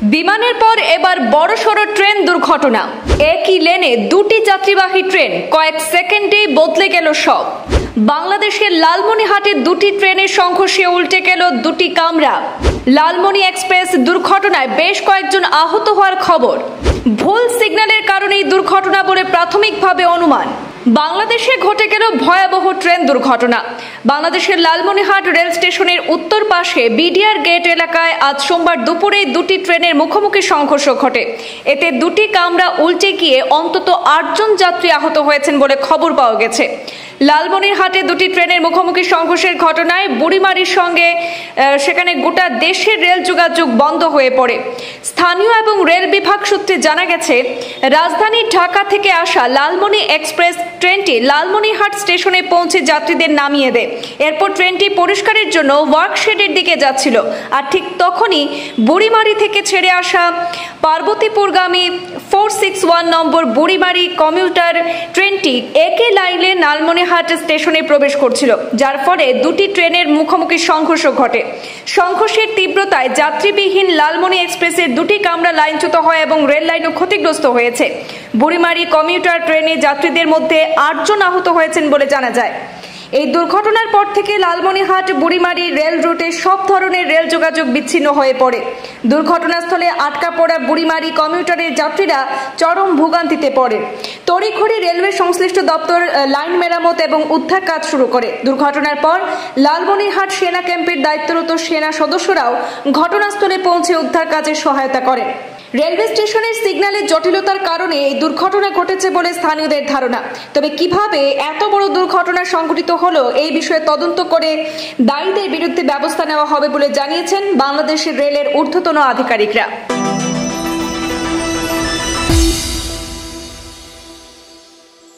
বিমানের পর এবার বড়সড় ট্রেন দুর্ঘটনা। একই লেনে দুটি যাত্রীবাহী ট্রেন, কয়েক সেকেন্ডেই বদলে গেল সব। বাংলাদেশের লালমনিরহাটে দুটি ট্রেনের সংঘর্ষে উল্টে গেল দুটি কামরা। লালমনি এক্সপ্রেস দুর্ঘটনায় বেশ কয়েকজন আহত হওয়ার খবর। ভুল সিগন্যালের কারণেই দুর্ঘটনা বলে প্রাথমিকভাবে অনুমান। বাংলাদেশে ঘটে গেল ভয়াবহ ট্রেন দুর্ঘটনা। বাংলাদেশের লালমনিরহাট রেল স্টেশনের উত্তর পাশে বিডিআর গেট এলাকায় আজ সোমবার দুপুরে দুটি ট্রেনের মুখোমুখি সংঘর্ষ ঘটে। এতে দুটি কামরা উল্টে গিয়ে অন্তত ৮ জন যাত্রী আহত হয়েছেন বলে খবর পাওয়া গেছে। লালমনিরহাটে দুটি ট্রেনের মুখোমুখি সংঘর্ষের ঘটনায় বুড়িমারির সঙ্গে সেখানে গোটা দেশের রেল যোগাযোগ বন্ধ হয়ে পড়ে। স্থানীয় এবং রেল বিভাগ সূত্রে জানা গেছে, রাজধানী ঢাকা থেকে আসা লালমনি এক্সপ্রেস ট্রেনটি লালমনিরহাট স্টেশনে পৌঁছে যাত্রীদের নামিয়ে দেয়। এরপর ট্রেনটি পরিষ্কারের জন্য ওয়ার্কশেডের দিকে যাচ্ছিল। আর ঠিক তখনই বুড়িমারি থেকে ছেড়ে আসা পার্বতীপুরগামী 461 নম্বর বুড়িমারি কমিউটার ট্রেনটি একই লাইনে লালমনিরহাট স্টেশনে প্রবেশ করছিল, যার ফলে দুটি ট্রেনের মুখোমুখি সংঘর্ষ ঘটে। সংঘর্ষের তীব্রতায় যাত্রীবিহীন লালমনি এক্সপ্রেসের দুটি কামরা লাইনচ্যুত হয় এবং রেল লাইনও ক্ষতিগ্রস্ত হয়েছে। বুড়িমারি কমিউটার ট্রেনে যাত্রীদের মধ্যে ৮ জন আহত হয়েছেন বলে জানা যায়। এই দুর্ঘটনার পর থেকে লালমনিরহাট বুড়িমারি রেল রুটে সব ধরনের রেল যোগাযোগ বিচ্ছিন্ন হয়ে পড়ে। দুর্ঘটনাস্থলে আটকা পড়া বুড়িমারি কমিউটারের যাত্রীরা চরম ভোগান্তিতে পড়ে। তড়িঘড়ি রেলওয়ে সংশ্লিষ্ট দপ্তর লাইন মেরামত এবং উদ্ধার কাজ শুরু করে। দুর্ঘটনার পর লালমনিরহাট সেনা ক্যাম্পের দায়িত্বরত সেনা সদস্যরাও ঘটনাস্থলে পৌঁছে উদ্ধার কাজে সহায়তা করেন। রেলওয়ে স্টেশনের সিগন্যালের জটিলতার কারণে এই দুর্ঘটনা ঘটেছে বলে স্থানীয়দের ধারণা। তবে কিভাবে এত বড় দুর্ঘটনা সংঘটিত হলো, এই বিষয়ে তদন্ত করে দায়ীদের বিরুদ্ধে ব্যবস্থা নেওয়া হবে বলে জানিয়েছেন বাংলাদেশের রেলের ঊর্ধ্বতন আধিকারিকরা।